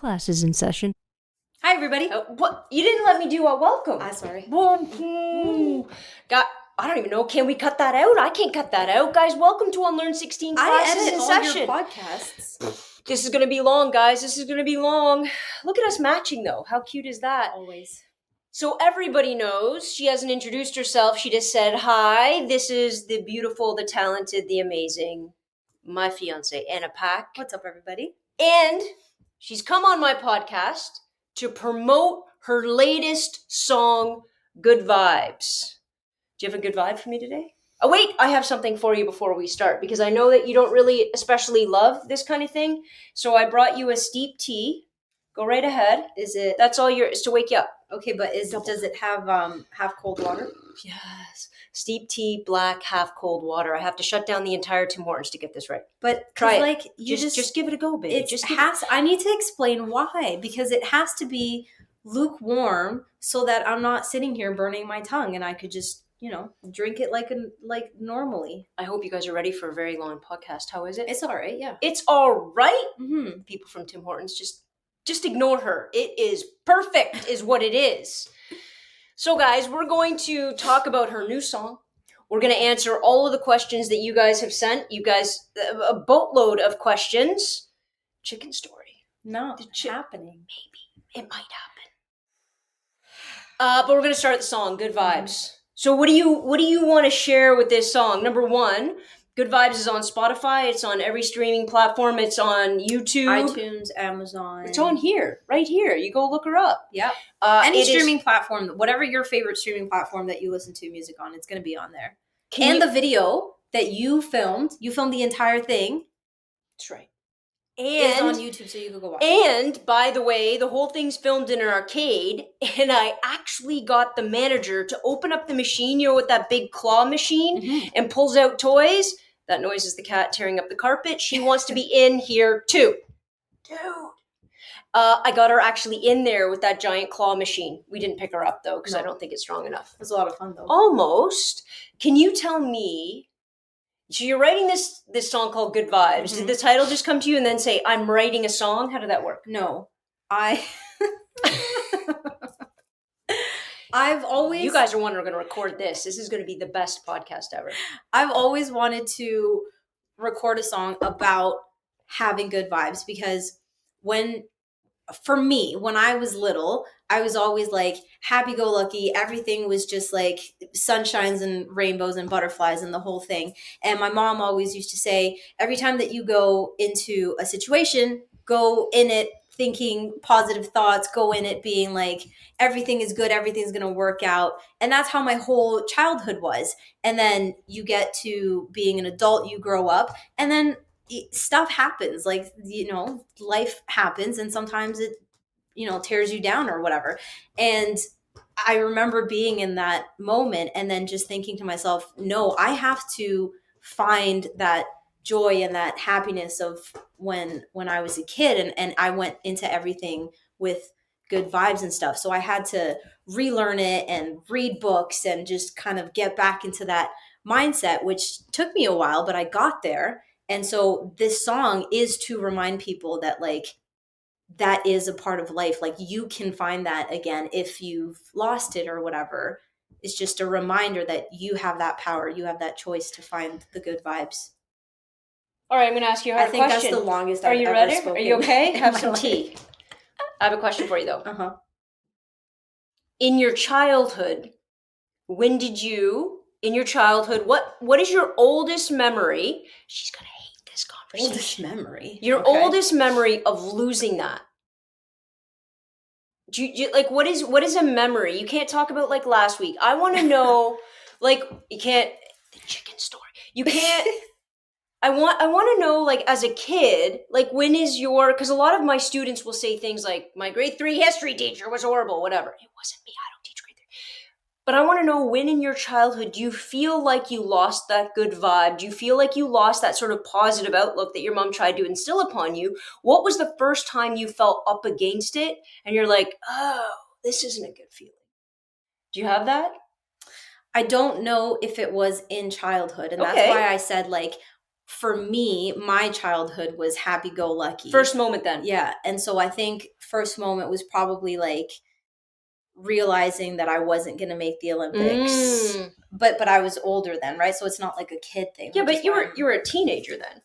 Class is in session. Hi, everybody. What? You didn't let me do a welcome. I'm sorry. God, I don't even know. Can we cut that out? I can't cut that out. Guys, welcome to Unlearn 16 Classes I edit in all Session. your podcasts. This is going to be long, guys. This is going to be long. Look at us matching, though. How cute is that? Always. So everybody knows. She hasn't introduced herself. She just said, hi, this is the beautiful, the talented, the amazing, my fiance, Anna Pack. What's up, everybody? And she's come on my podcast to promote her latest song, Good Vibes. Do you have a good vibe for me today? Oh, wait, I have something for you before we start, because I know that you don't really especially love this kind of thing. So I brought you a steep tea. Go right ahead. Is it? That's all yours, to wake you up. Okay, but does it have half cold water? Yes. Steep tea, black, half cold water. I have to shut down the entire Tim Hortons to get this right. But try it. Like you just give it a go, baby. I need to explain why, because it has to be lukewarm so that I'm not sitting here burning my tongue, and I could just drink it like normally. I hope you guys are ready for a very long podcast. How is it? It's all right. Yeah. It's all right. Mm-hmm. People from Tim Hortons, just ignore her. It is perfect, is what it is. So, guys, we're going to talk about her new song. We're going to answer all of the questions that you guys have sent. You guys, a boatload of questions. Chicken story. No, happening. Maybe. It might happen. But we're going to start the song, Good Vibes. Mm-hmm. So what do you want to share with this song? Number one, Good Vibes is on Spotify. It's on every streaming platform. It's on YouTube. iTunes, Amazon. It's on here, right here. You go look her up. Yep. Any streaming platform, whatever your favorite streaming platform that you listen to music on, it's going to be on there. The video that you filmed the entire thing. That's right. It's on YouTube, so you can go watch it. And, by the way, the whole thing's filmed in an arcade, and I actually got the manager to open up the machine, with that big claw machine, mm-hmm. and pulls out toys. That noise is the cat tearing up the carpet. She wants to be in here, too. Dude. I got her actually in there with that giant claw machine. We didn't pick her up, though, because I don't think it's strong enough. It was a lot of fun, though. Almost. Can you tell me... So you're writing this song called Good Vibes. Mm-hmm. Did the title just come to you and then say, I'm writing a song? How did that work? No. I've always... You guys are one who are going to record this. This is going to be the best podcast ever. I've always wanted to record a song about having good vibes, because for me, when I was little, I was always like happy-go-lucky. Everything was just like sunshines and rainbows and butterflies and the whole thing. And my mom always used to say, every time that you go into a situation, go in it thinking positive thoughts, go in it being like, everything is good, everything's going to work out. And that's how my whole childhood was. And then you get to being an adult, you grow up, and then stuff happens, like, life happens, and sometimes it, tears you down or whatever. And I remember being in that moment and then just thinking to myself, no, I have to find that joy and that happiness of when I was a kid, and I went into everything with good vibes and stuff. So I had to relearn it and read books and just kind of get back into that mindset, which took me a while, but I got there. And so this song is to remind people that, like, that is a part of life. Like, you can find that again if you've lost it or whatever. It's just a reminder that you have that power. You have that choice to find the good vibes. All right, I'm going to ask you a hard question. I think that's the longest I've ever spoken. Are you ready? Spoken. Are you okay? Have some tea. I have a question for you, though. Uh-huh. In your childhood, what is your oldest memory? She's going to hate this conversation. Oldest memory? Your oldest memory of losing that. Do you like, what is a memory? You can't talk about like last week. I want to know, like, you can't, the chicken story. You can't, I want to know, like, as a kid, like, when is because a lot of my students will say things like, my grade 3 history teacher was horrible, whatever. It wasn't me. I don't teach grade 3. But I want to know, when in your childhood do you feel like you lost that good vibe? Do you feel like you lost that sort of positive outlook that your mom tried to instill upon you? What was the first time you felt up against it and you're like, oh, this isn't a good feeling? Do you have that? I don't know if it was in childhood. And that's why I said, like, for me, my childhood was happy-go-lucky. First moment then. Yeah. And so I think first moment was probably like realizing that I wasn't going to make the Olympics. But I was older then, right? So it's not like a kid thing. Yeah, but you were a teenager then.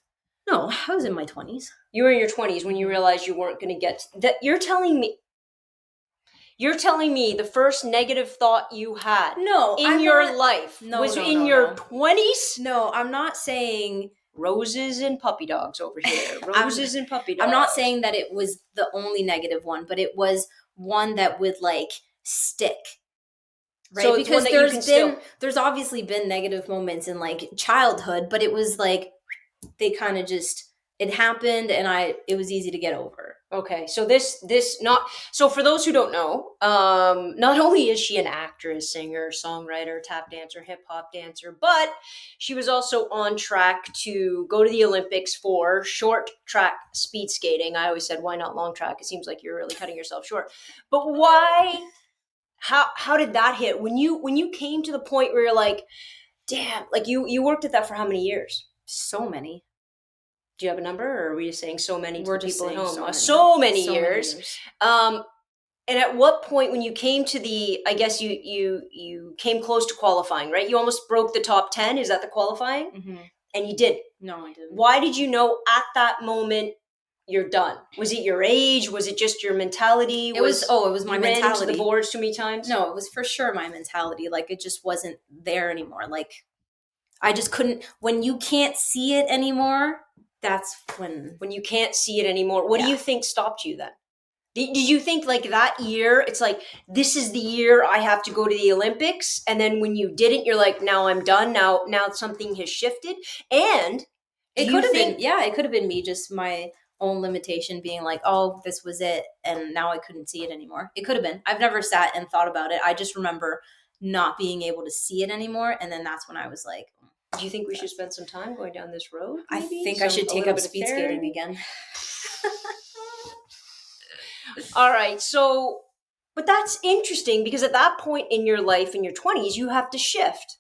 No, I was in my 20s. You were in your 20s when you realized you weren't going to get that. You're telling me the first negative thought you had in your life was in your 20s? No, I'm not saying roses and puppy dogs over here. Roses and puppy dogs. I'm not saying that it was the only negative one, but it was one that would like stick. Right? So because there's obviously been negative moments in like childhood, but it was like they kind of just it happened and it was easy to get over. Okay, so so for those who don't know, not only is she an actress, singer, songwriter, tap dancer, hip hop dancer, but she was also on track to go to the Olympics for short track speed skating. I always said, why not long track? It seems like you're really cutting yourself short. But why? How did that hit when you came to the point where you're like, damn, like you worked at that for how many years? So many. Do you have a number, or are we just saying so many to people at home? So many years. And at what point, when you came to I guess you came close to qualifying, right? You almost broke the top 10. Is that the qualifying? Mm-hmm. And you did. No, I didn't. Why did you know at that moment you're done? Was it your age? Was it just your mentality? It was my mentality. Ran into the boards too many times? No, it was for sure my mentality. Like it just wasn't there anymore. Like I just couldn't. When you can't see it anymore. That's when you can't see it anymore. What do you think stopped you then? Did you think like that year, it's like, this is the year I have to go to the Olympics? And then when you didn't, you're like, now I'm done. Now something has shifted. And it could have been me, just my own limitation being like, oh, this was it. And now I couldn't see it anymore. It could have been. I've never sat and thought about it. I just remember not being able to see it anymore. And then that's when I was like, do you think we should spend some time going down this road? Maybe? I think I should take up speed skating again. All right. So, but that's interesting because at that point in your life, in your 20s, you have to shift.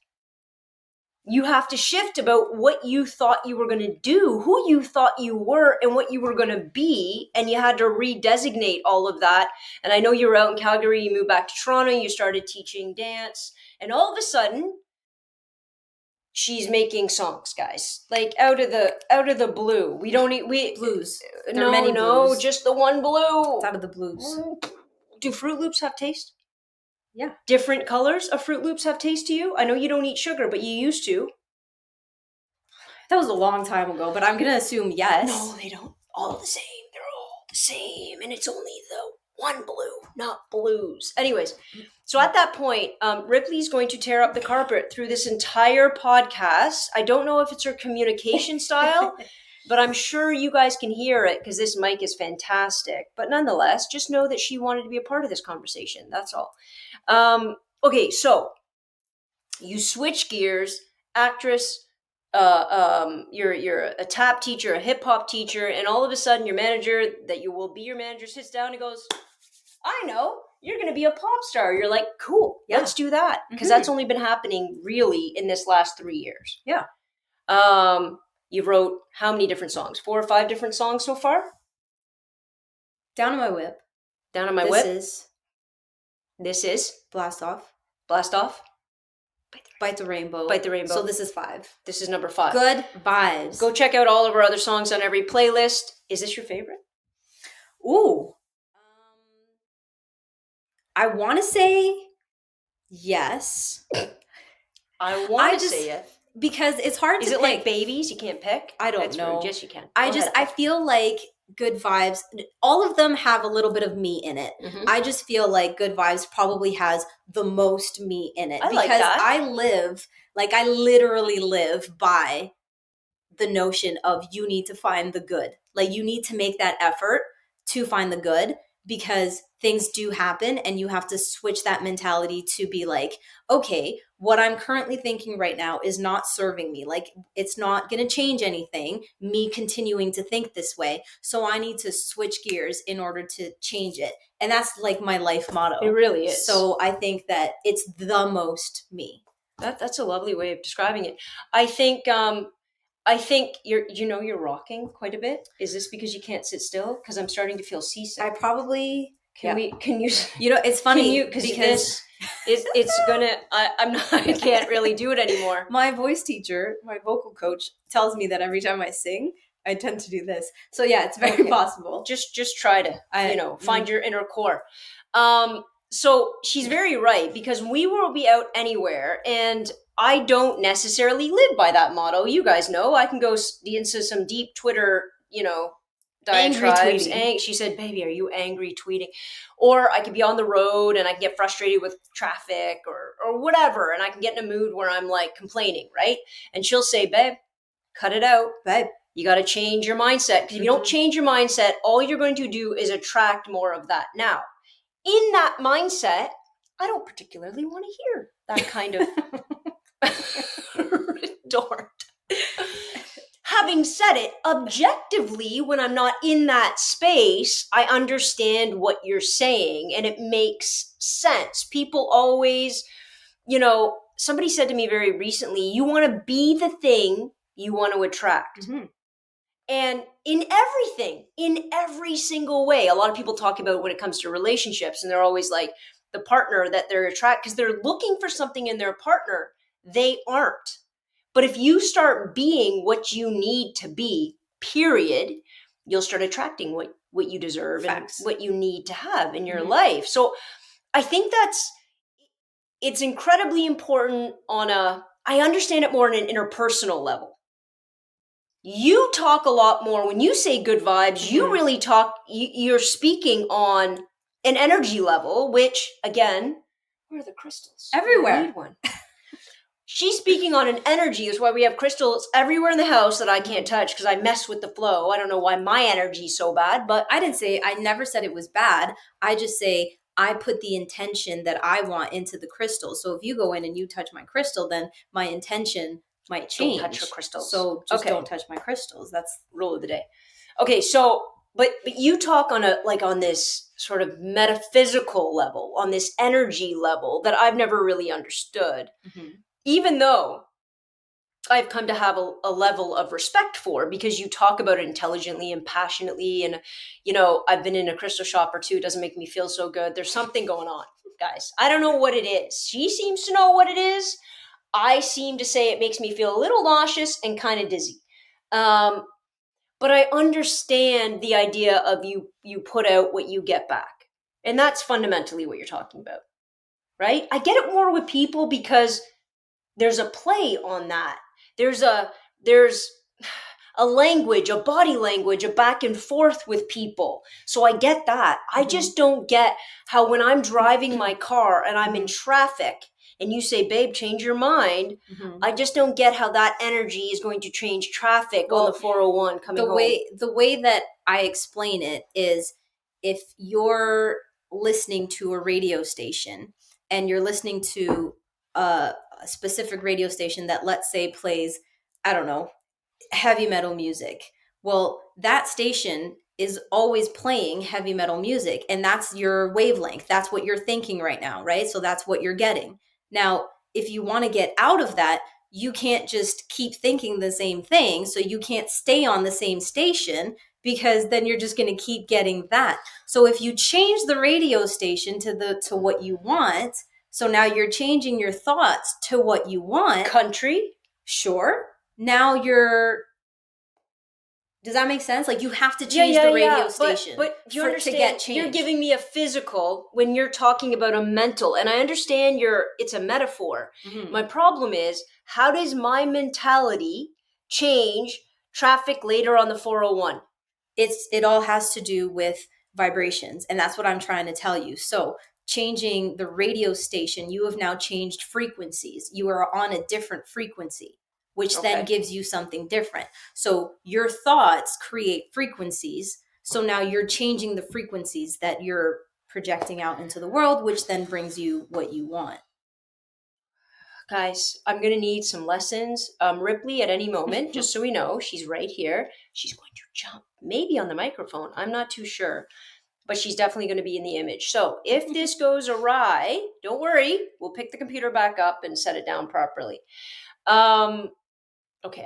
You have to shift about what you thought you were going to do, who you thought you were, and what you were going to be. And you had to redesignate all of that. And I know you were out in Calgary, you moved back to Toronto, you started teaching dance. And all of a sudden, she's making songs, guys. Like out of the blue. We don't need blues. There are many blues. Just the one blue. It's out of the blues. Do Fruit Loops have taste? Yeah. Different colors of Fruit Loops have taste to you? I know you don't eat sugar, but you used to. That was a long time ago, but I'm gonna assume yes. No, they don't. All the same. They're all the same, and it's only the one blue, not blues. Anyways, so at that point, Ripley's going to tear up the carpet through this entire podcast. I don't know if it's her communication style, but I'm sure you guys can hear it because this mic is fantastic. But nonetheless, just know that she wanted to be a part of this conversation. That's all. Okay, so you switch gears, actress. You're a tap teacher, a hip hop teacher, and all of a sudden your manager that you will be your manager sits down and goes, I know, you're going to be a pop star. You're like, cool, let's do that. Because that's only been happening really in this last 3 years. Yeah. You wrote how many different songs? 4 or 5 different songs so far? Down on My Whip. Down on My Whip. This is Blast Off. Bite the Rainbow. So this is 5. This is number 5. Good vibes. Go check out all of our other songs on every playlist. Is this your favorite? Ooh. I want to say yes. I want to say yes. Because it's hard to pick. Is it like Babies? You can't pick? I don't know. Yes, you can. I feel like Good Vibes, all of them have a little bit of me in it. Mm-hmm. I just feel like Good Vibes probably has the most me in it. Like that. I literally live by the notion of you need to find the good. Like you need to make that effort to find the good because things do happen and you have to switch that mentality to be like, okay, what I'm currently thinking right now is not serving me. Like it's not going to change anything, me continuing to think this way. So I need to switch gears in order to change it. And that's like my life motto. It really is. So I think that it's the most me. That's a lovely way of describing it. I think I think you're rocking quite a bit. Is this because you can't sit still? Because I'm starting to feel I seasick. probably, Can we? Can you? it's Can funny you? Because because this is. It's gonna. I'm not. I can't really do it anymore. my voice teacher, my vocal coach, tells me that every time I sing, I tend to do this. So yeah, it's very possible. Just try to find your inner core. So she's very right, because we will be out anywhere, and I don't necessarily live by that motto. You guys know I can go into some deep Twitter, Angry diatribes. tweeting. She said, "Baby, are you angry tweeting?" Or I could be on the road and I can get frustrated with traffic or whatever, and I can get in a mood where I'm like complaining, right? And she'll say, "Babe, cut it out. Babe, you got to change your mindset, because if you don't change your mindset, all you're going to do is attract more of that." Now, in that mindset, I don't particularly want to hear that kind of retort. Having said it, objectively, when I'm not in that space, I understand what you're saying and it makes sense. People always, somebody said to me very recently, you want to be the thing you want to attract. And in everything, in every single way, a lot of people talk about when it comes to relationships, and they're always like the partner that they're attracted, because they're looking for something in their partner they aren't. But if you start being what you need to be, period, you'll start attracting what you deserve. Facts. And what you need to have in your life. So I think it's incredibly important I understand it more on an interpersonal level. You talk a lot more when you say good vibes. You really talk, you're speaking on an energy level, which, again, where are the crystals? Everywhere. I need one. She's speaking on an energy. Is why we have crystals everywhere in the house that I can't touch, because I mess with the flow. I don't know why my energy's so bad, but I never said it was bad. I just say I put the intention that I want into the crystal. So if you go in and you touch my crystal, then my intention might change. Don't touch her crystals. So just don't touch my crystals. That's rule of the day. Okay, so but you talk on this sort of metaphysical level, on this energy level that I've never really understood. Even though I've come to have a level of respect for, because you talk about it intelligently and passionately, and I've been in a crystal shop or two. It doesn't make me feel so good. There's something going on, guys. I don't know what it is. She seems to know what it is. I seem to say it makes me feel a little nauseous and kind of dizzy. But I understand the idea of you put out what you get back. And that's fundamentally what you're talking about, right? I get it more with people because there's a play on that. There's a language, a body language, a back and forth with people. So I get that. I just don't get how when I'm driving my car and I'm in traffic and you say, "Babe, change your mind," I just don't get how that energy is going to change traffic on the 401 coming home. The way that I explain it is, if you're listening to a radio station and you're listening to a specific radio station that, let's say, plays, I don't know, heavy metal music. Well, that station is always playing heavy metal music, and that's your wavelength. That's what you're thinking right now, right? So that's what you're getting. Now, if you want to get out of that, you can't just keep thinking the same thing. So you can't stay on the same station, because then you're just going to keep getting that. So if you change the radio station to what you want, so now you're changing your thoughts to what you want. Country? Sure. Now does that make sense? Like, you have to change the radio station. But do you understand? To get change. You're giving me a physical when you're talking about a mental, and I understand it's a metaphor. My problem is, how does my mentality change traffic later on the 401? It all has to do with vibrations, and that's what I'm trying to tell you. So changing the radio station, you have now changed frequencies. You are on a different frequency, which then gives you something different. So your thoughts create frequencies. So now you're changing the frequencies that you're projecting out into the world, which then brings you what you want. Guys, I'm going to need some lessons. Ripley, at any moment, just so we know, she's right here. She's going to jump, maybe on the microphone. I'm not too sure. But she's definitely going to be in the image. So if this goes awry, don't worry. We'll pick the computer back up and set it down properly. Okay,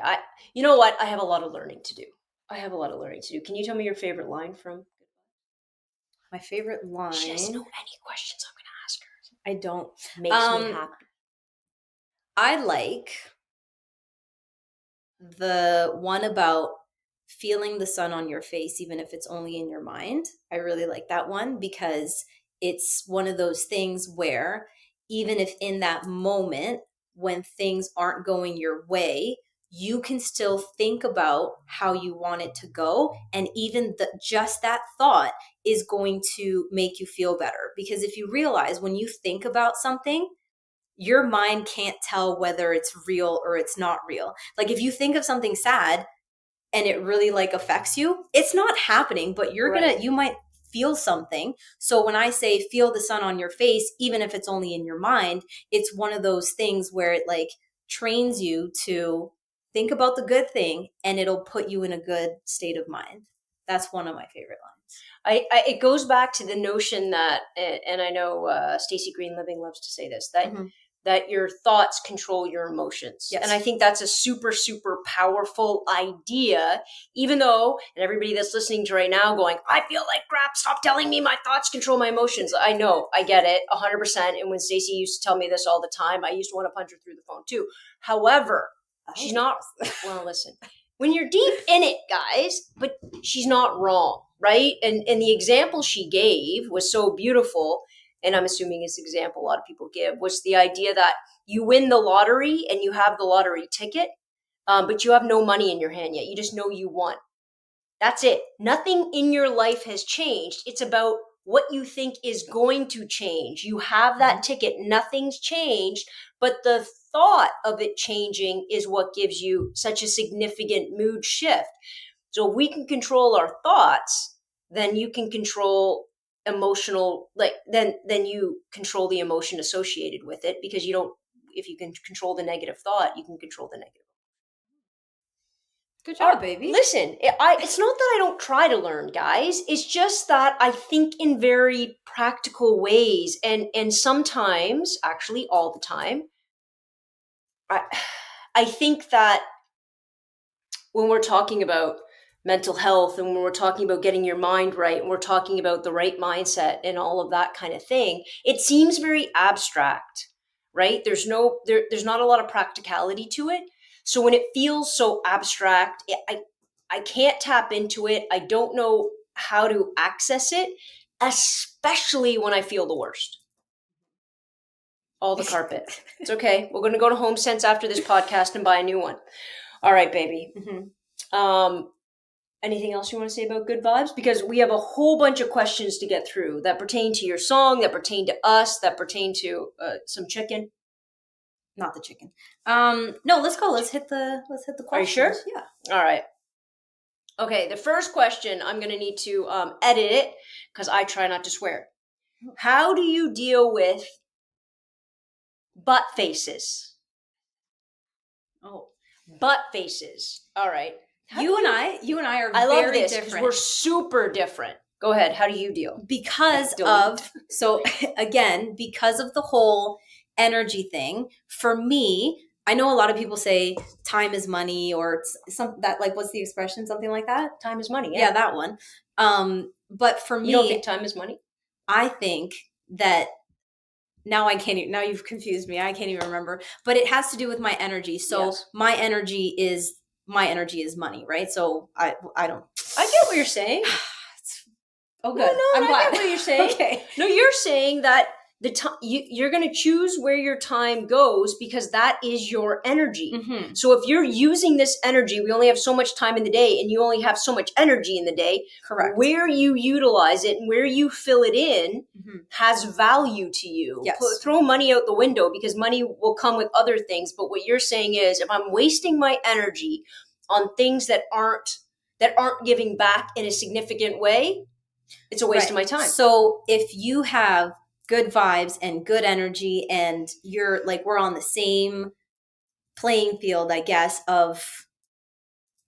you know what? I have a lot of learning to do. I have a lot of learning to do. Can you tell me your favorite line from? My favorite She doesn't know line. any questions I'm gonna ask her. I don't. Makes me happy. I like the one about feeling the sun on your face, even if it's only in your mind. I really like that one because it's one of those things where, even if in that moment when things aren't going your way, you can still think about how you want it to go. And even just that thought is going to make you feel better. Because if you realize when you think about something, your mind can't tell whether it's real or it's not real. Like if you think of something sad and it really like affects you, it's not happening, but you might feel something. So when I say feel the sun on your face, even if it's only in your mind, it's one of those things where it like trains you to think about the good thing and it'll put you in a good state of mind. That's one of my favorite lines. It goes back to the notion that, and I know Stacey Green Living loves to say this, that that your thoughts control your emotions. Yes. And I think that's a super, super powerful idea, even though, and everybody that's listening to right now going, I feel like crap, stop telling me my thoughts control my emotions. I know, I get it, 100%. And when Stacey used to tell me this all the time, I used to want to punch her through the phone too. However, she's not, well, listen, when you're deep in it, guys, but she's not wrong, right? And the example she gave was so beautiful, and I'm assuming it's the example a lot of people give, was the idea that you win the lottery and you have the lottery ticket, but you have no money in your hand yet. You just know you won. That's it. Nothing in your life has changed. It's about what you think is going to change. You have that ticket. Nothing's changed, but the thought of it changing is what gives you such a significant mood shift. So if we can control our thoughts, then you can control emotional, like then you control the emotion associated with it, because you don't, if you can control the negative thought, you can control the negative. Good job, baby. Listen, it's not that I don't try to learn, guys. It's just that I think in very practical ways, and sometimes, actually all the time, I think that when we're talking about mental health and when we're talking about getting your mind right and we're talking about the right mindset and all of that kind of thing, it seems very abstract, right? There's not a lot of practicality to it. So when it feels so abstract, I can't tap into it. I don't know how to access it, especially when I feel the worst. All the carpet. It's okay. We're going to go to HomeSense after this podcast and buy a new one. All right, baby. Anything else you want to say about good vibes? Because we have a whole bunch of questions to get through that pertain to your song, that pertain to us, that pertain to some chicken. Not the chicken. No, let's go. Let's hit the questions. Are you sure? Yeah. All right. Okay, the first question, I'm going to need to edit it because I try not to swear. How do you deal with butt faces? Oh, butt faces. All right. You and I are I love very this different. We're super different. Go ahead. How do you deal? Because of, so again, because of the whole energy thing, for me, I know a lot of people say time is money, or some that, like, what's the expression? Something like that. Time is money. Yeah, that one. But for me, you don't think time is money? I think that now now you've confused me. I can't even remember, but it has to do with my energy. So yes. my energy is money, right? So I don't. I get what you're saying. Oh, good. No, I'm glad. I get what you're saying. Okay. No, you're saying that the time you're going to choose where your time goes because that is your energy. Mm-hmm. So if you're using this energy, we only have so much time in the day and you only have so much energy in the day. Correct. Where you utilize it and where you fill it in has value to you. Yes. Throw money out the window because money will come with other things. But what you're saying is if I'm wasting my energy on things that aren't giving back in a significant way, it's a waste of my time. So if you have good vibes and good energy and you're like, we're on the same playing field, I guess, of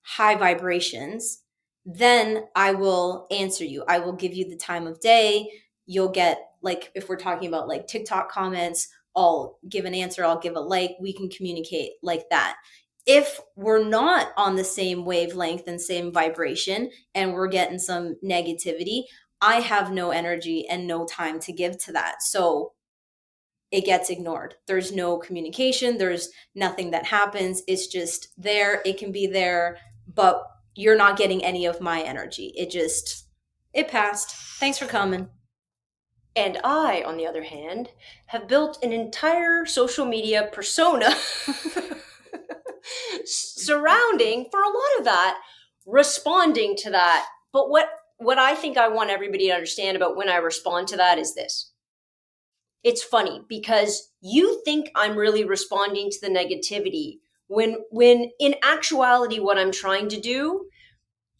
high vibrations, then I will answer you. I will give you the time of day. You'll get, like, if we're talking about like TikTok comments, I'll give an answer. I'll give a like. We can communicate like that. if we're not on the same wavelength and same vibration and we're getting some negativity, I have no energy and no time to give to that. So it gets ignored. There's no communication, there's nothing that happens. It's just there. It can be there, but you're not getting any of my energy. It passed. Thanks for coming. And I, on the other hand, have built an entire social media persona surrounding, for a lot of that, responding to that. But what I think I want everybody to understand about when I respond to that is this. It's funny because you think I'm really responding to the negativity when in actuality what I'm trying to do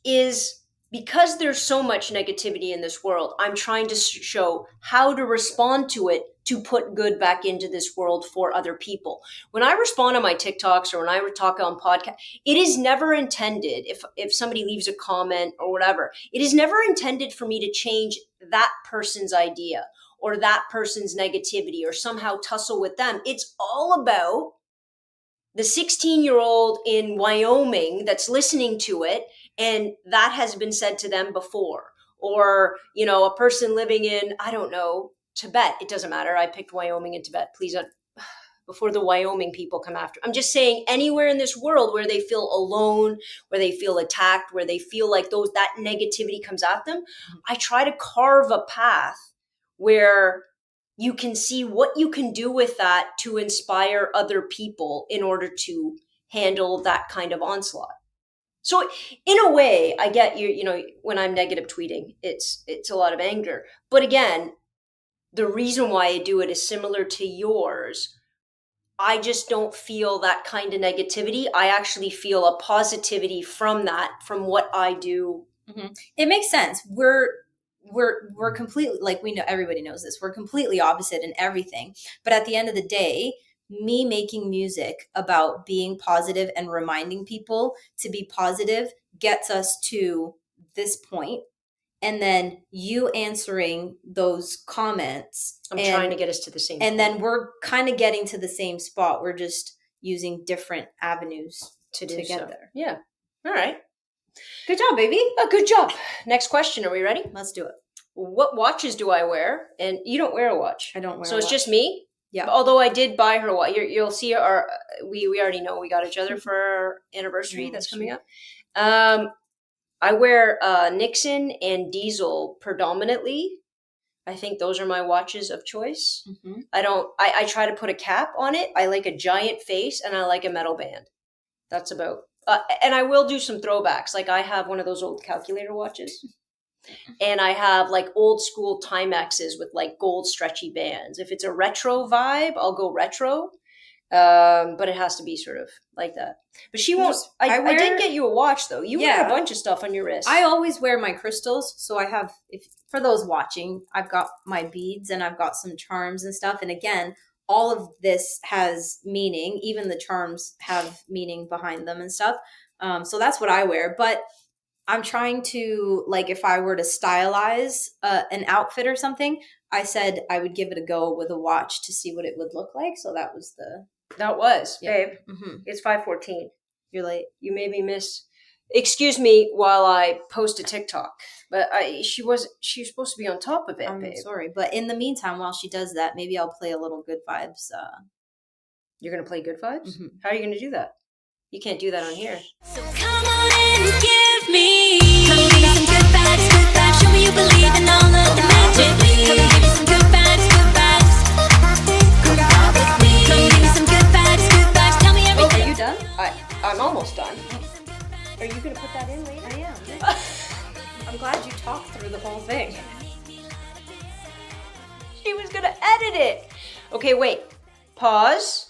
is, because there's so much negativity in this world, I'm trying to show how to respond to it to put good back into this world for other people. When I respond on my TikToks or when I talk on podcast, it is never intended, if somebody leaves a comment or whatever, it is never intended for me to change that person's idea or that person's negativity or somehow tussle with them. It's all about the 16-year-old in Wyoming that's listening to it, and that has been said to them before. Or, a person living in, I don't know, Tibet. It doesn't matter. I picked Wyoming and Tibet. Please don't, before the Wyoming people come after. I'm just saying anywhere in this world where they feel alone, where they feel attacked, where they feel like that negativity comes at them, I try to carve a path where you can see what you can do with that to inspire other people in order to handle that kind of onslaught. So in a way, I get when I'm negative tweeting, it's a lot of anger. But again, the reason why I do it is similar to yours. I just don't feel that kind of negativity. I actually feel a positivity from what I do. Mm-hmm. It makes sense. We're completely, like, we know, everybody knows this, we're completely opposite in everything, but at the end of the day, me making music about being positive and reminding people to be positive gets us to this point, and then you answering those comments, I'm trying to get us to the same and point. then we're kind of getting to the same spot. We're just using different avenues to get there. Yeah. All right. Good job, baby. Good job. Next question. Are we ready? Let's do it. What watches do I wear? And you don't wear a watch. I don't wear. So it's just me. Yeah. Although I did buy her a watch. You'll see we already know we got each other for our anniversary that's coming up. I wear Nixon and Diesel predominantly. I think those are my watches of choice. Mm-hmm. I try to put a cap on it. I like a giant face and I like a metal band. That's about, and I will do some throwbacks. Like I have one of those old calculator watches and I have like old school Timexes with like gold stretchy bands. If it's a retro vibe, I'll go retro. But it has to be sort of like that. But she won't. I did get you a watch though. You wear a bunch of stuff on your wrist. I always wear my crystals. So I have, for those watching, I've got my beads and I've got some charms and stuff. And again, all of this has meaning. Even the charms have meaning behind them and stuff. So that's what I wear. But I'm trying to, like, if I were to stylize an outfit or something, I said I would give it a go with a watch to see what it would look like. So that was babe. Mm-hmm. It's 5:14. You're late. You made me miss. Excuse me while I post a TikTok. But she was supposed to be on top of it, I'm babe. sorry. But in the meantime, while she does that, maybe I'll play a little Good Vibes. You're going to play Good Vibes? Mm-hmm. How are you going to do that? You can't do that on here. So come on and give me some good vibes, good vibes. Show me you believe in all of the magic. Come and give me some good vibes, good vibes. Come give me some good vibes, good vibes. Tell me everything. Are you done? I'm almost done. Are you going to put that in later? I am. I'm glad you talked through the whole thing. She was going to edit it. Okay, wait. Pause.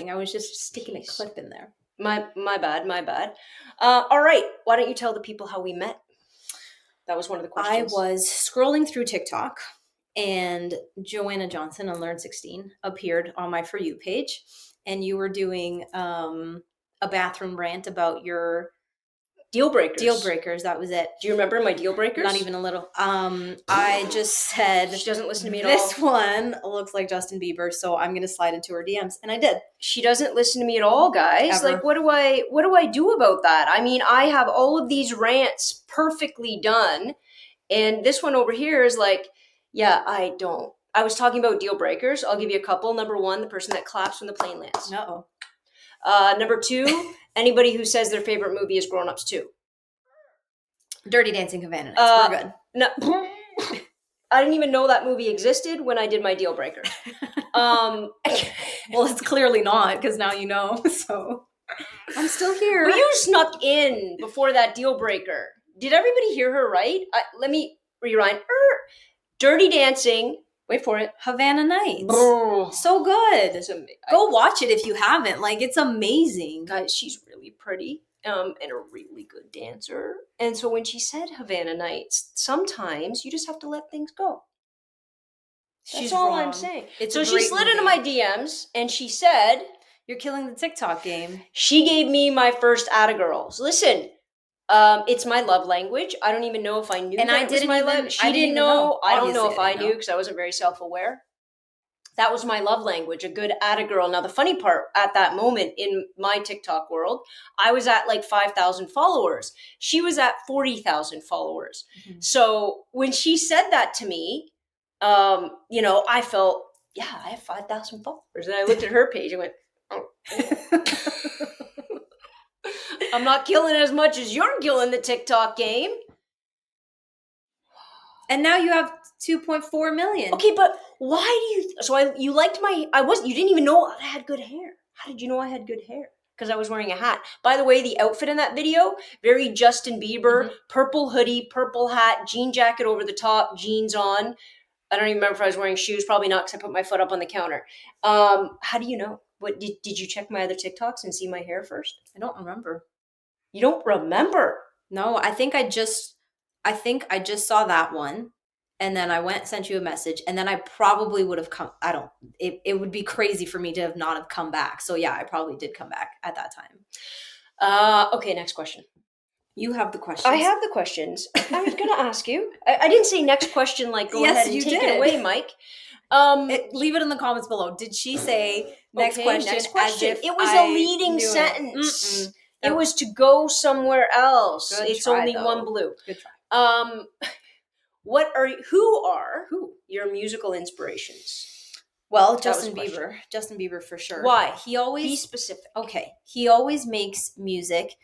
I was just sticking a clip in there. My bad. All right. Why don't you tell the people how we met? That was one of the questions. I was scrolling through TikTok and Joanna Johnson on Learn 16 appeared on my For You page, and you were doing a bathroom rant about your Deal breakers. Deal breakers. That was it. Do you remember my deal breakers? Not even a little. I just said She doesn't listen to me at this all. one looks like Justin Bieber, so I'm gonna slide into her DMs, and I did. She doesn't listen to me at all, guys. Ever. Like, what do I do about that? I mean, I have all of these rants perfectly done, and this one over here is like, yeah, I don't. I was talking about deal breakers. I'll give you a couple. Number one, the person that claps when the plane lands. No. Number two, anybody who says their favorite movie is Grown Ups 2. Dirty Dancing, Havana Nights. We're good. No, I didn't even know that movie existed when I did my deal breaker. Well, it's clearly not, because now you know. So I'm still here. Well, you snuck in before that deal breaker. Did everybody hear her right? Let me rewind. Dirty Dancing. Wait for it. Havana Nights. Oh, So good. go Go watch it if you haven't. Like, it's amazing. guys. She's really pretty. And a really good dancer. And so when she said Havana Nights, sometimes you just have to let things go. That's She's all wrong. I'm saying. It's So a she great slid movie. into my DMs and she said You're killing the TikTok game. she gave me my first Atta Girls. Listen, it's my love language. I don't even know if I knew And that I it was didn't my even- love. She I didn't didn't even know. know. I don't know Obviously, if I I didn't knew know. because I wasn't very self-aware. That was my love language, a good Atta Girl. Now, the funny part at that moment in my TikTok world, I was at like 5,000 followers. She was at 40,000 followers. Mhm. So when she said that to me, I felt, yeah, I have 5,000 followers. And I looked at her page and went, oh. I'm not killing as much as you're killing the TikTok game. And now you have 2.4 million. Okay, but why do you? You liked my? You didn't even know I had good hair. How did you know I had good hair? Because I was wearing a hat. By the way, the outfit in that video, very Justin Bieber, purple hoodie, purple hat, jean jacket over the top, jeans on. I don't even remember if I was wearing shoes. Probably not, because I put my foot up on the counter. How do you know? What did you check my other TikToks and see my hair first? I don't remember. You don't remember? No, I think I just saw that one, and then I sent you a message, and then I probably would have come. It would be crazy for me to not have come back. So yeah, I probably did come back at that time. Okay, next question. You have the questions. I have the questions. I was going to ask you. I didn't say next question like go Yes, ahead and you take did. it away, Mike. Leave it in the comments below. Did she say next Okay, question? next As question. if It was I a leading knew it? sentence. Mm-mm. It was to go somewhere else. Good It's try, only though. one blue. Good try. Who are your musical inspirations? Well, That Justin was a Bieber. Justin Bieber for sure. Why? He always Be specific. okay. He always makes music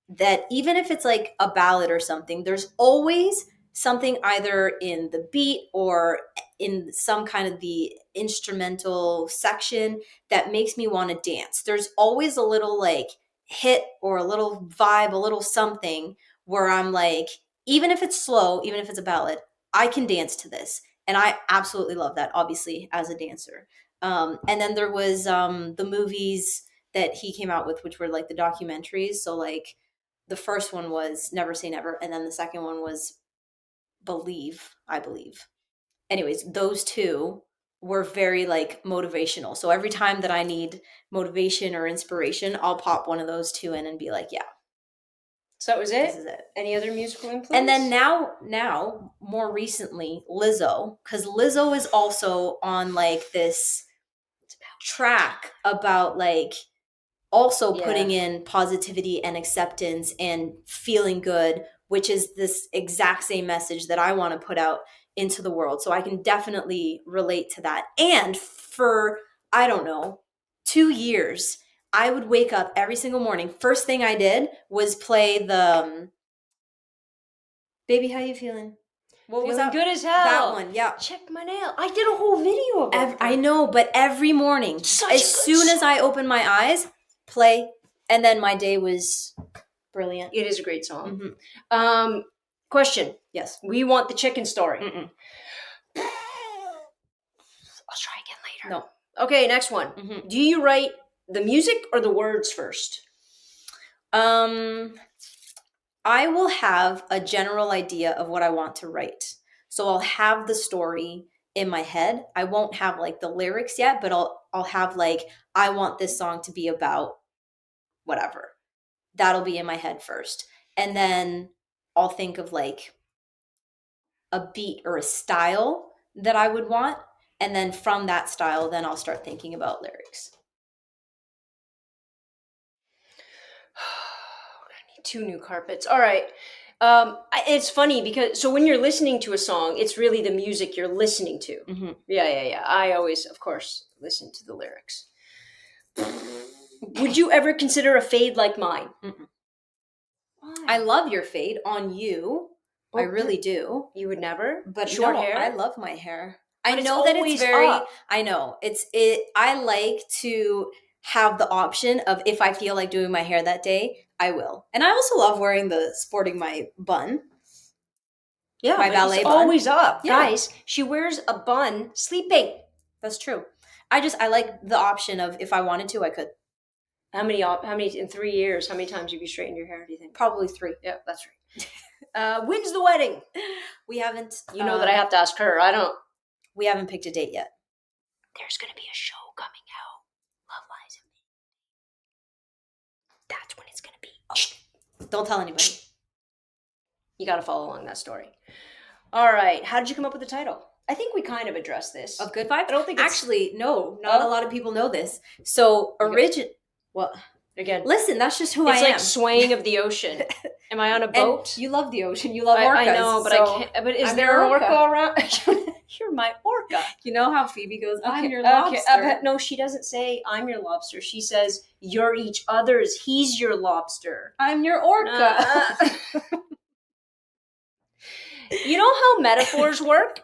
that even if it's like a ballad or something, there's always something either in the beat or in some kind of the instrumental section that makes me want to dance. There's always a little like hit or a little vibe, a little something where I'm like, even if it's slow, even if it's a ballad, I can dance to this. And I absolutely love that, obviously, as a dancer. And then there was the movies that he came out with, which were like the documentaries. So like the first one was Never Say Never, and then the second one was I believe. Anyways, those two were very like motivational. So every time that I need motivation or inspiration, I'll pop one of those two in and be like, yeah, So that was it? this is it. Any other musical influence? And then now, more recently, Lizzo, because Lizzo is also on like this track about like also Yeah. putting in positivity and acceptance and feeling good, which is this exact same message that I want to put out into the world. So I can definitely relate to that. And for, I don't know, 2 years, I would wake up every single morning. First thing I did was play the Baby, How You Feeling? What was Feeling that? good as hell. That one, yeah. Check my nail. I did a whole video about I that. know, but every morning, Such a as good soon as song. I opened my eyes, play, and then my day was brilliant. It is a great song. Mhm. Question. Yes. We want the chicken story. Mm-mm. I'll try again later. No. Okay, next one. Mhm. Do you write the music or the words first? I will have a general idea of what I want to write. So I'll have the story in my head. I won't have like the lyrics yet, but I'll have like, I want this song to be about whatever. That'll be in my head first. and then I'll think of like a beat or a style that I would want, and then from that style then I'll start thinking about lyrics. I need 2 new carpets. All right. It's funny because so when you're listening to a song, it's really the music you're listening to. Mm-hmm. Yeah. I always, of course, listen to the lyrics. Would you ever consider a fade like mine? Mm-mm. Why? I love your fade on you. I really do. You would never? But short no, hair? I love my hair. But I it's know that it's always very up. I know. I like to have the option of if I feel like doing my hair that day, I will. And I also love wearing sporting my bun. Yeah, my but ballet it's bun. always up. Yeah. Guys, she wears a bun sleeping. That's true. I like the option of if I wanted to, I could. How many in 3 years, how many times have you straightened your hair, do you think? Probably 3. Yeah, that's right. When's the wedding? We haven't You know that I have to ask her. I don't. we haven't picked a date yet. There's going to be a show coming out. Love Lies in Me. That's when it's going to be. Oh. Don't tell anybody. You got to follow along that story. All right. How did you come up with the title? I think we kind of addressed this. Of Good Vibes? I don't think it's... Actually, no, not a lot of people know this. So well, again, listen, that's just who I am. It's like swaying of the ocean. Am I on a boat? And you love the ocean. You love orcas. I know, but so I can't. But is I'm there an your orca around? You're my orca. You know how Phoebe goes, I'm your Okay, lobster. no, she doesn't say I'm your lobster. She says you're each other's. He's your lobster. I'm your orca. You know how metaphors work?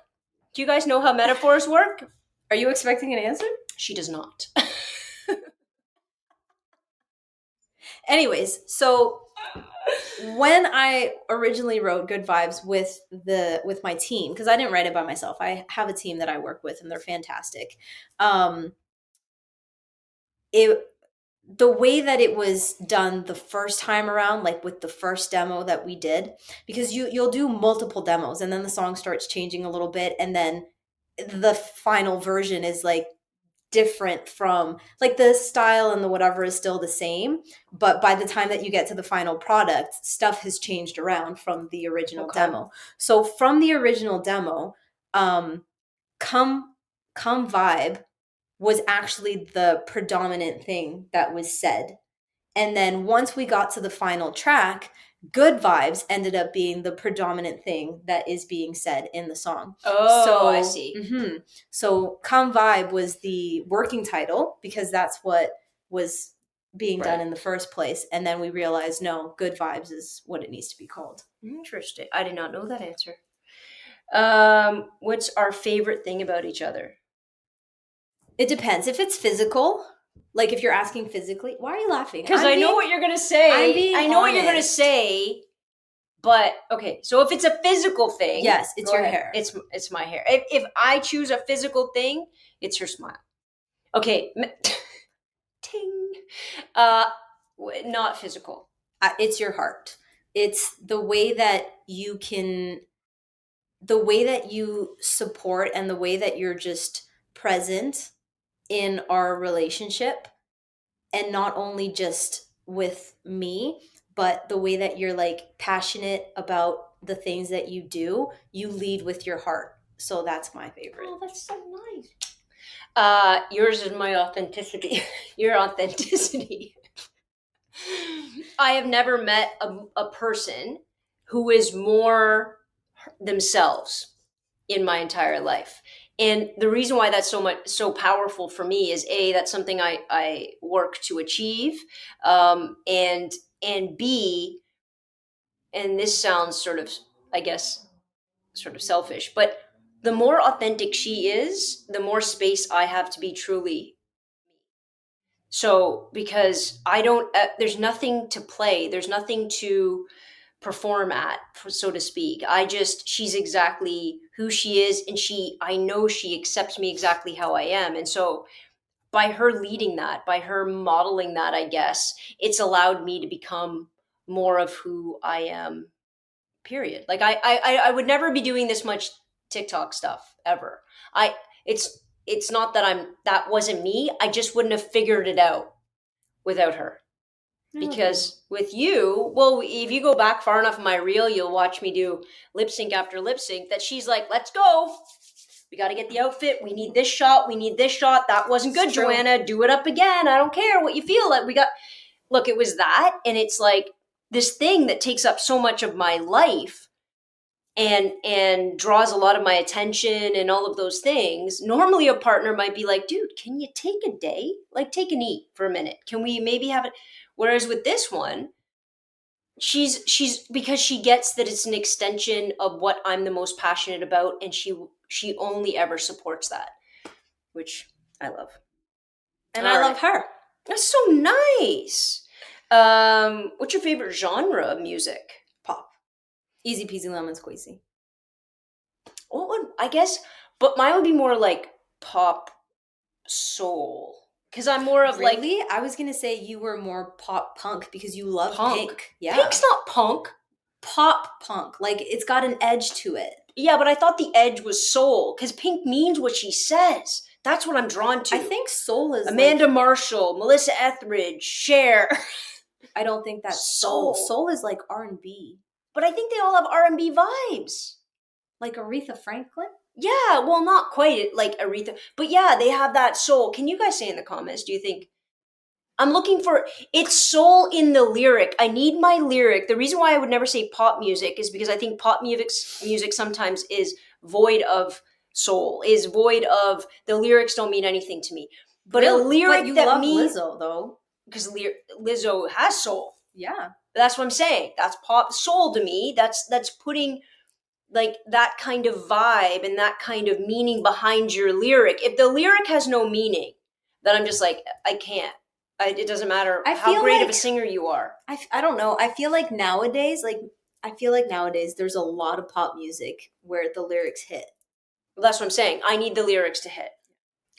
Do you guys know how metaphors work? Are you expecting an answer? She does not. Anyways, so when I originally wrote Good Vibes with my team, because I didn't write it by myself, I have a team that I work with and they're fantastic. The way that it was done the first time around, like with the first demo that we did, because you'll do multiple demos and then the song starts changing a little bit, and then the final version is like different from like the style and the whatever is still the same, but by the time that you get to the final product, stuff has changed around from the original demo. So from the original demo, come vibe was actually the predominant thing that was said, and then once we got to the final track, Good Vibes ended up being the predominant thing that is being said in the song. Oh, I see. Mm-hmm. So Come Vibe was the working title because that's what was being done in the first place. And then we realized, no, Good Vibes is what it needs to be called. Interesting. I did not know that answer. What's our favorite thing about each other? It depends. If it's physical, like if you're asking physically, why are you laughing? Because I know what you're going to say. I know what you're going to say. But okay, so if it's a physical thing, yes, it's your hair. It's my hair. If I choose a physical thing, it's your smile. Okay, ting. Not physical. It's your heart. It's the way that the way that you support and the way that you're just present in our relationship, and not only just with me, but the way that you're like passionate about the things that you do. You lead with your heart. So that's my favorite. Oh, that's so nice. Yours is my authenticity. Your authenticity. I have never met a person who is more themselves in my entire life. And the reason why that's so powerful for me is that's something I work to achieve, and B, and this sounds sort of, I guess, sort of selfish, but the more authentic she is, the more space I have to be truly me. So because I don't, there's nothing to play, there's nothing to perform at, so to speak. She's exactly who she is, and I know she accepts me exactly how I am. And so by her leading that, by her modeling that, I guess, it's allowed me to become more of who I am, period. Like I would never be doing this much TikTok stuff ever. It's not that that wasn't me. I just wouldn't have figured it out without her. Because with you, well, if you go back far enough in my reel, you'll watch me do lip sync after lip sync that she's like, let's go. We got to get the outfit. We need this shot. We need this shot. That wasn't good, It's true. Joanna. Do it up again. I don't care what you feel like. Look, it was that. And it's like this thing that takes up so much of my life and draws a lot of my attention and all of those things. Normally a partner might be like, dude, can you take a day? Like take a knee for a minute. Can we maybe have it? Whereas with this one, she's because she gets that it's an extension of what I'm the most passionate about, and she only ever supports that, which I love. And I love her. That's so nice. What's your favorite genre of music? Pop. Easy peasy lemon squeezy. What would I guess? But mine would be more like pop soul. Because I'm more of like Really? I was gonna say you were more pop punk because you love Punk. Pink. Yeah. Pink's not punk. Pop punk. Like it's got an edge to it. Yeah, but I thought the edge was soul. Because Pink means what she says. That's what I'm drawn to. I think soul is Amanda like, Marshall, Melissa Etheridge, Cher. I don't think that's soul. Soul. Soul is like R&B. But I think they all have R&B vibes. Like Aretha Franklin? Yeah, well, not quite like Aretha, but yeah, they have that soul. Can you guys say in the comments, do you think I'm looking for it's soul in the lyric? I need my lyric. The reason why I would never say pop music is because I think pop music sometimes is void of soul, is void of the lyrics don't mean anything to me. But a lyric but you that love means Lizzo though. because Lizzo has soul. Yeah. That's what I'm saying. That's pop soul to me. That's putting like that kind of vibe and that kind of meaning behind your lyric. If the lyric has no meaning, then I'm just like, I can't. It doesn't matter I how feel great of like- a singer you are. I don't know. I feel like nowadays there's a lot of pop music where the lyrics hit. That's what I'm saying. I need the lyrics to hit.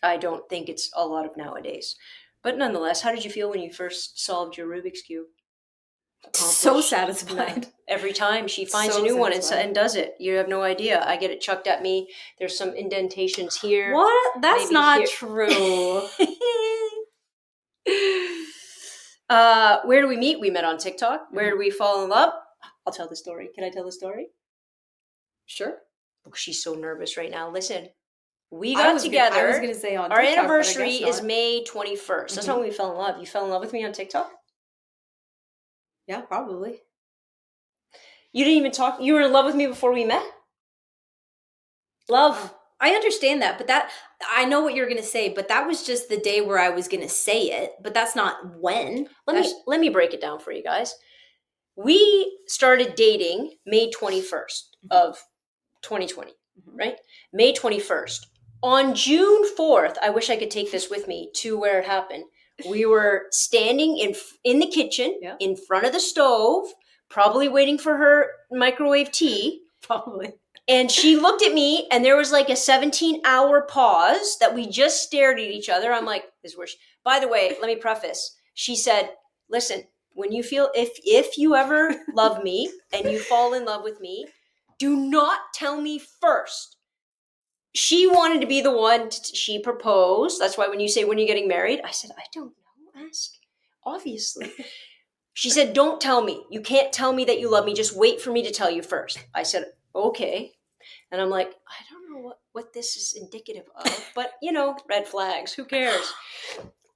I don't think it's a lot of nowadays. But nonetheless, how did you feel when you first solved your Rubik's Cube? So Accomplished. satisfied. Every time she finds So a new one satisfied. and does it. You have no idea. I get it chucked at me. There's some indentations here. What? That's Maybe not here. true. Where do we meet? We met on TikTok. Where do we fall in love? I'll tell the story. Can I tell the story? Sure. Oh, she's so nervous right now. Listen, we I got was together. I was gonna say on Our TikTok, but I anniversary guess is not. May 21st. That's not when we fell in love. You fell in love with me on TikTok? Yeah, probably. You didn't even talk. You were in love with me before we met? Love. I understand that, but I know what you're gonna say, but that was just the day where I was gonna say it, but that's not when. Let me break it down for you guys. We started dating May 21st of 2020, right? May 21st. On June 4th, I wish I could take this with me to where it happened. We were standing in the kitchen, Yeah. in front of the stove, probably waiting for her microwave tea. Probably. And she looked at me, and there was like a 17-hour pause that we just stared at each other. I'm like, this is where she... By the way, let me preface. She said, listen, when you feel, if you ever love me and you fall in love with me, do not tell me first. She wanted to be the one, she proposed. That's why when you say, when you're getting married, I said, I don't know, ask. Obviously. She said, don't tell me. You can't tell me that you love me. Just wait for me to tell you first. I said, okay. And I'm like, I don't know what this is indicative of, but red flags. Who cares?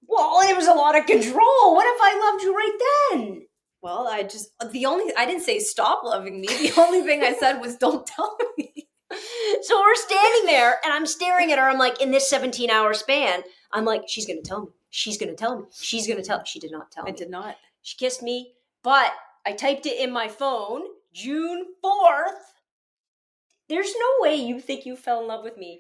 Well, it was a lot of control. What if I loved you right then? Well, I didn't say stop loving me. The only thing I said was don't tell me. So we're standing there and I'm staring at her. I'm like, in this 17-hour span, I'm like, she's going to tell me. She's going to tell me. She's going to tell me. She did not tell me. I did not. She kissed me, but I typed it in my phone, June 4th. There's no way you think you fell in love with me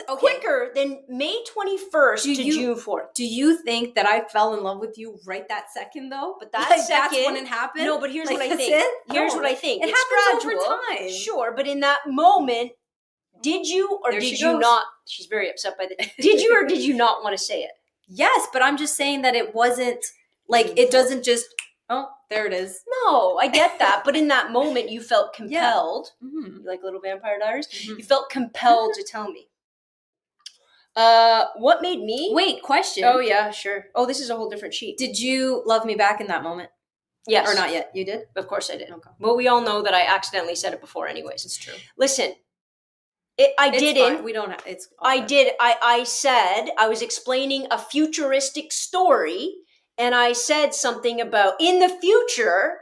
quicker than May 21st to June 4th. Do you think that I fell in love with you right that second though? But that like, second, that's when it happened? No, but here's Like, what I that's think. it? Here's No, what I think. It It's happens gradual. over time. Sure, but in that moment, did you or There did she you goes. not? She's very upset by this. Did you or did you not want to say it? Yes, but I'm just saying that it wasn't like it doesn't just. Oh, there it is. No, I get that. But in that moment, you felt compelled. Mm-hmm. Like Little Vampire Diaries. Mhm. You felt compelled to tell me. What made me? Wait, question. Oh yeah, sure. Oh, this is a whole different sheet. Did you love me back in that moment? Yes. Or not yet? You did? Of course I did. Okay. But we all know that I accidentally said it before anyways. It's true. Listen, It's didn't. fine. We don't have, it's I okay. did. I said I was explaining a futuristic story, and I said something about in the future.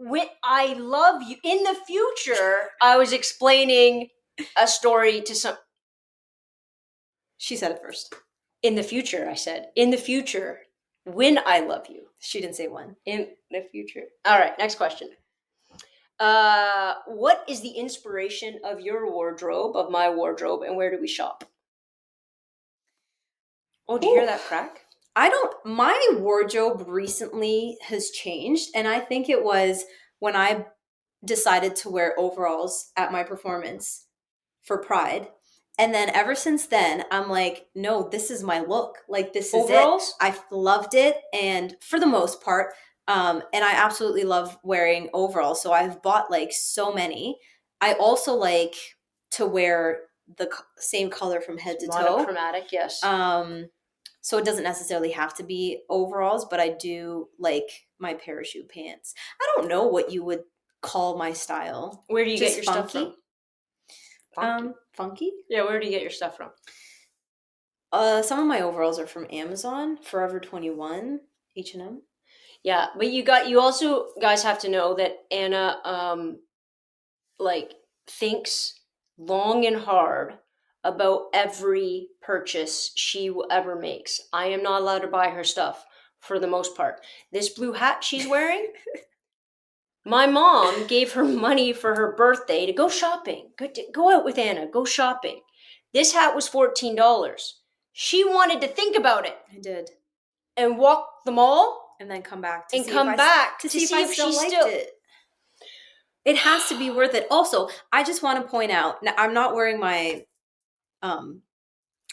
When I love you in the future, I was explaining a story to some. She said it first. In the future, I said in the future when I love you. She didn't say when. In the future. All right. Next question. What is the inspiration of your wardrobe, of my wardrobe, and where do we shop? Oh, do you hear that crack? My wardrobe recently has changed, and I think it was when I decided to wear overalls at my performance for Pride. And then ever since then, I'm like, no, this is my look. Like, this is Overalls? it. I've loved it. And for the most part, and I absolutely love wearing overalls. So I've bought like so many. I also like to wear the same color from head to toe. Monochromatic, yes. So it doesn't necessarily have to be overalls, but I do like my parachute pants. I don't know what you would call my style. Where do you Just get your stuff funky? from? Funky? Yeah, where do you get your stuff from? Some of my overalls are from Amazon, Forever 21, H&M. Yeah, but you also guys have to know that Anna like thinks long and hard about every purchase she ever makes. I am not allowed to buy her stuff for the most part. This blue hat she's wearing, my mom gave her money for her birthday to go shopping. Go out with Anna, go shopping. This hat was $14. She wanted to think about it I did. and walk the mall And then come back to and see come if I, back to see if I still liked it. It has to be worth it. Also, I just want to point out, now, I'm not wearing my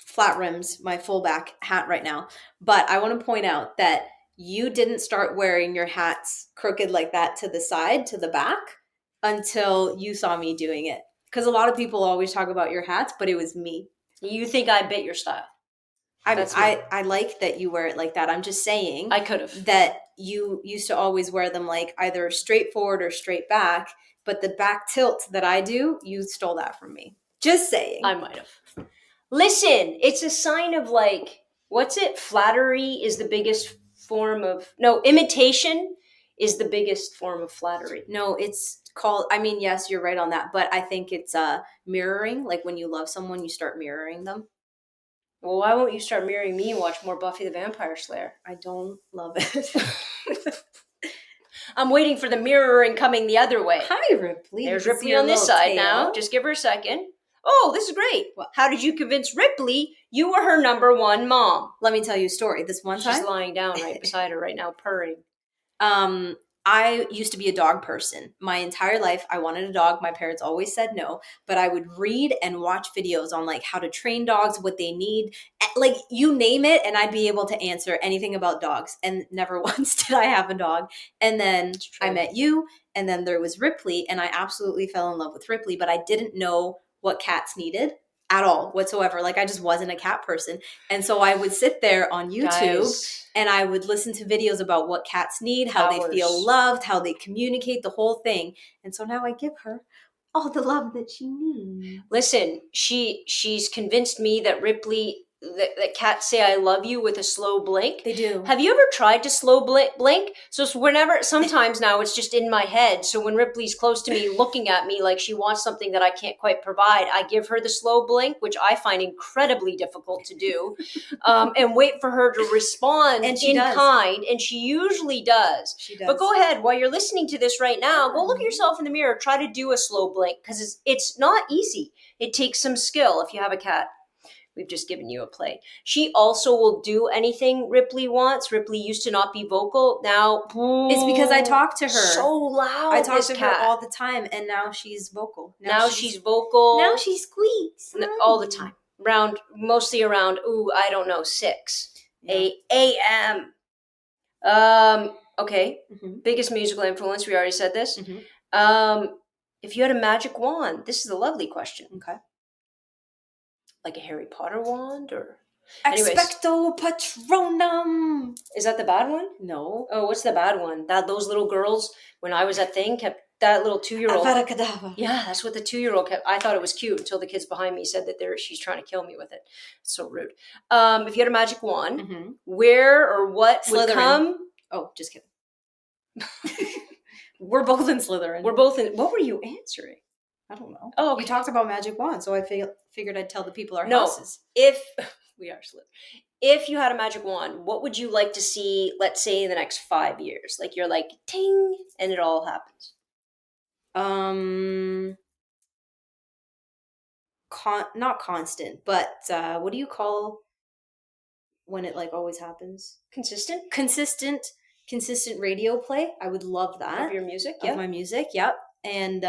flat rims, my full back hat right now, but I want to point out that you didn't start wearing your hats crooked like that to the side, to the back, until you saw me doing it. Because a lot of people always talk about your hats, but it was me. You think I bit your style? I like that you wear it like that. I'm just saying I could have. that you used to always wear them like either straight forward or straight back, but the back tilt that I do, you stole that from me. Just saying. I might have. Listen, it's a sign of like, what's it? Flattery is the biggest form of, no, imitation is the biggest form of flattery. No, it's called, I mean, yes, you're right on that, but I think it's mirroring. Like when you love someone, you start mirroring them. Well, why won't you start mirroring me and watch more Buffy the Vampire Slayer? I don't love it. I'm waiting for the mirroring coming the other way. Hi, Ripley. There's You can see Ripley your on this little side tail. now. Just give her a second. Oh, this is great. What? How did you convince Ripley you were her number one mom? Let me tell you a story. This one time, She's lying down right beside her right now, purring. I used to be a dog person. My entire life, I wanted a dog. My parents always said no, but I would read and watch videos on like how to train dogs, what they need, like you name it, and I'd be able to answer anything about dogs. And never once did I have a dog. And then I met you, and then there was Ripley, and I absolutely fell in love with Ripley, but I didn't know what cats needed at all whatsoever. Like I just wasn't a cat person. And so I would sit there on YouTube Guys, and I would listen to videos about what cats need, how they feel Hours. loved, how they communicate, the whole thing. And so now I give her all the love that she needs. listen, she's convinced me that Ripley, that cats say I love you with a slow blink. They do. Have you ever tried to slow blink? So sometimes now it's just in my head. So when Ripley's close to me looking at me like she wants something that I can't quite provide, I give her the slow blink, which I find incredibly difficult to do, and wait for her to respond And she in does. kind. And she usually does. She does. But go ahead, while you're listening to this right now, go look at yourself in the mirror, try to do a slow blink, because it's not easy. It takes some skill if you have a cat. We've just given you a play. She also will do anything Ripley wants. Ripley used to not be vocal. Now, It's because I talk to her. So loud. I talk this to cat. her all the time, and now she's vocal. Now she's vocal. Now she squeaks. All the time. Mostly around, I don't know, 6 a.m. Okay. Mhm. Biggest musical influence. We already said this. Mhm. If you had a magic wand, this is a lovely question. Okay. like a Harry Potter wand, or anyways, Expecto Patronum. is that the bad one? No. Oh, what's the bad one? That those little girls when I was at thing kept that little 2-year-old. Avada Kedavra. Yeah, that's what the 2-year-old kept. I thought it was cute until the kids behind me said that she's trying to kill me with it. It's so rude. If you had a magic wand, Mm-hmm. where or what would Slytherin. come? Oh, just kidding. We're both in Slytherin. We're both in. What were you answering? I don't know. Oh, okay. You talked about magic wand, so I figured I'd tell the people our No. houses. If we are Slytherin. If you had a magic wand, what would you like to see, let's say, in the next 5 years? Like you're like, ting, and it all happens. Not constant, but what do you call when it like always happens? Consistent? Consistent radio play. I would love that. Of your music? Of my music, yep. And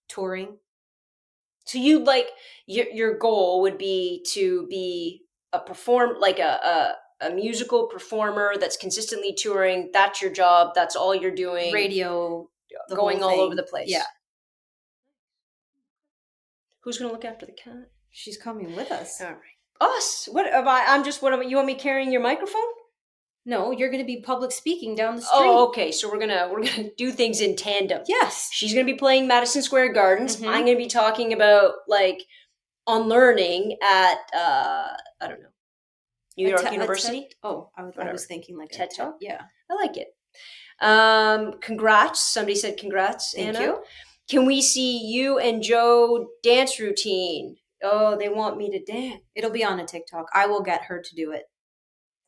touring. So you'd like, your goal would be to be a musical performer that's consistently touring. That's your job. That's all you're doing. Radio, going all over the place. Yeah. Who's going to look after the cat? She's coming with us. All right. Us? What am I? You want me carrying your microphone? No, you're going to be public speaking down the street. Oh, okay. So we're gonna do things in tandem. Yes. She's gonna be playing Madison Square Gardens. Mhm. I'm gonna be talking about on learning at I don't know, New York University. I was thinking like TED a Talk? Yeah. I like it. Congrats. Somebody said congrats, Thank Anna. you. Can we see you and Joe dance routine? Oh, they want me to dance. It'll be on a TikTok. I will get her to do it.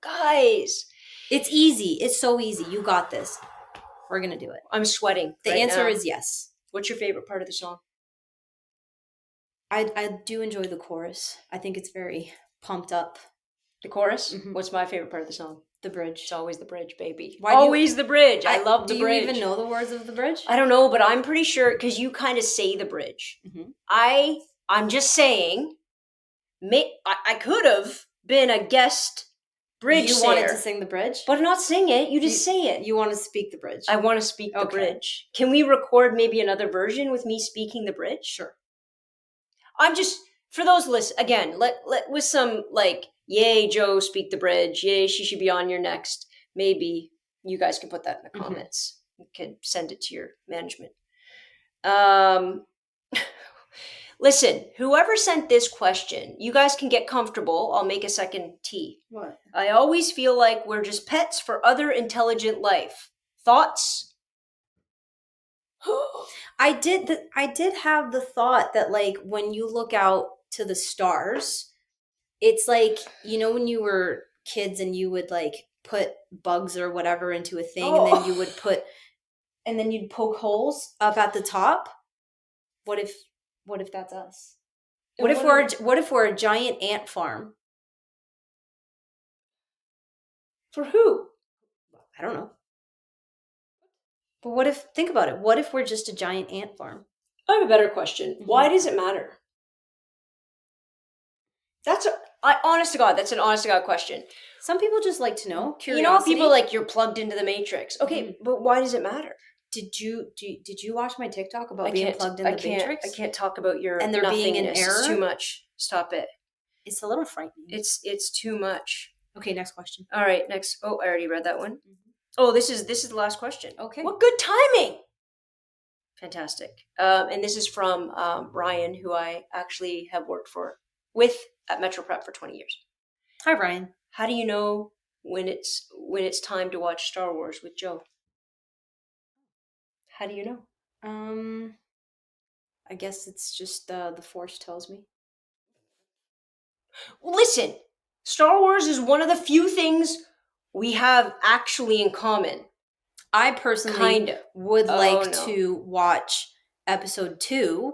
Guys. It's easy. It's so easy. You got this. We're going to do it. I'm sweating. The right answer now. is yes. What's your favorite part of the song? I do enjoy the chorus. I think it's very pumped up. The chorus? Mhm. What's my favorite part of the song? The bridge. It's always the bridge, baby. Why do you- Always the bridge. I love the bridge. Do you even know the words of the bridge? I don't know, but I'm pretty sure because you kind of say the bridge. Mhm. I'm just saying. I could have been a guest bridge You wanted singer, to sing the bridge? but not sing it. You just say it. You want to speak the bridge? I want to speak the Okay. bridge. Can we record maybe another version with me speaking the bridge? Sure. I'm just for those lists again. Let with some yay, Joe, speak the bridge. Yay, she should be on your next. Maybe you guys can put that in the comments. You could send it to your management. Listen, whoever sent this question, you guys can get comfortable. I'll make a second tea. What? I always feel like we're just pets for other intelligent life. Thoughts? I did have the thought that when you look out to the stars, it's when you were kids and you would put bugs or whatever into a thing and then you would you'd poke holes up at the top. What if that's us? What if we're a giant ant farm? For who? I don't know. But think about it. What if we're just a giant ant farm? I have a better question. Mm-hmm. Why does it matter? Honest to God, that's an honest to God question. Some people just like to know. Curiosity. You know how people you're plugged into the matrix. Okay, but why does it matter? Did you watch my TikTok about being plugged in the matrix? I can't talk about your and there being an nothingness. error. It's too much. Stop it. It's a little frightening. It's too much. Okay, next question. All right, next. Oh, I already read that one. Oh, this is the last question. Okay. What good timing! Fantastic. And this is from Ryan, who I actually have worked with at Metro Prep for 20 years. Hi, Ryan. How do you know when it's time to watch Star Wars with Joe? How do you know? I guess it's just the Force tells me. Listen, Star Wars is one of the few things we have actually in common. I personally would like no. to watch episode 2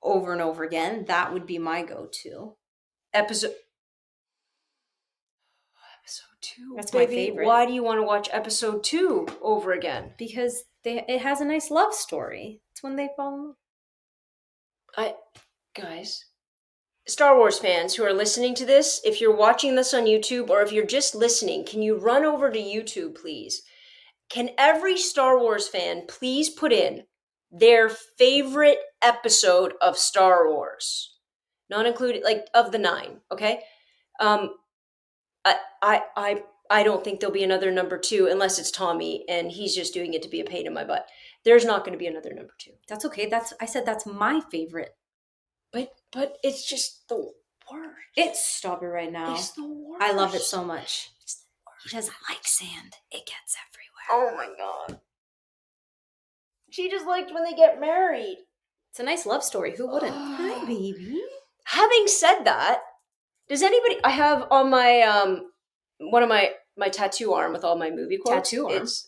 over and over again. That would be my go-to. Episode 2. That's baby. my favorite. Why do you want to watch episode 2 over again? Because it has a nice love story. It's when they fall in love. Guys, Star Wars fans who are listening to this, if you're watching this on YouTube or if you're just listening, can you run over to YouTube, please? Can every Star Wars fan please put in their favorite episode of Star Wars? not included, like of the 9. Okay, I don't think there'll be another number 2 unless it's Tommy and he's just doing it to be a pain in my butt. There's not going to be another number 2. That's okay. I said that's my favorite. But it's just the worst. Stop it right now. It's the worst. I love it so much. He doesn't like sand. It gets everywhere. Oh my god. She just liked when they get married. It's a nice love story. Who wouldn't? Hi, baby. Having said that, does anybody? I have on my one of my tattoo arm with all my movie quotes. Tattoo arm? It's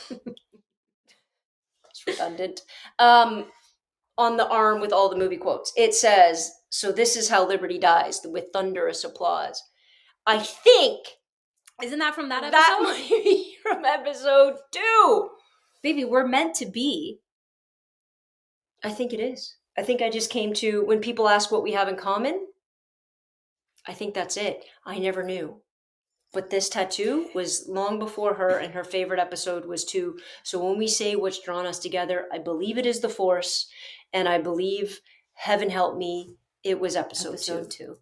it's redundant. On the arm with all the movie quotes, it says, "So this is how liberty dies, with thunderous applause." I think Isn't that from that episode? that might be from episode 2. Baby, we're meant to be. I think it is. I think I just came to, when people ask what we have in common, I think that's it. I never knew. But this tattoo was long before her, and her favorite episode was 2. So when we say what's drawn us together, I believe it is the Force, and I believe, heaven help me, it was episode 2.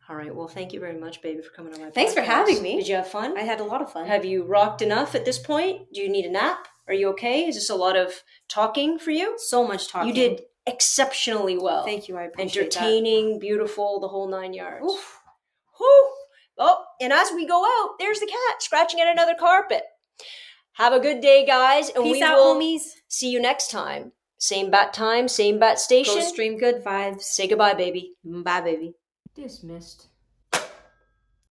All right. Well, thank you very much, baby, for coming on my podcast. Thanks for having me. Did you have fun? I had a lot of fun. Have you rocked enough at this point? Do you need a nap? Are you okay? Is this a lot of talking for you? So much talking. You did exceptionally well. Thank you. I appreciate Entertaining, beautiful, the whole 9 yards. Oof. Whew. Oh, and as we go out, there's the cat scratching at another carpet. Have a good day, guys. And Peace we out, will homies. see you next time. Same bat time, same bat station. Go stream good vibes. Say goodbye, baby. Bye, baby. Dismissed.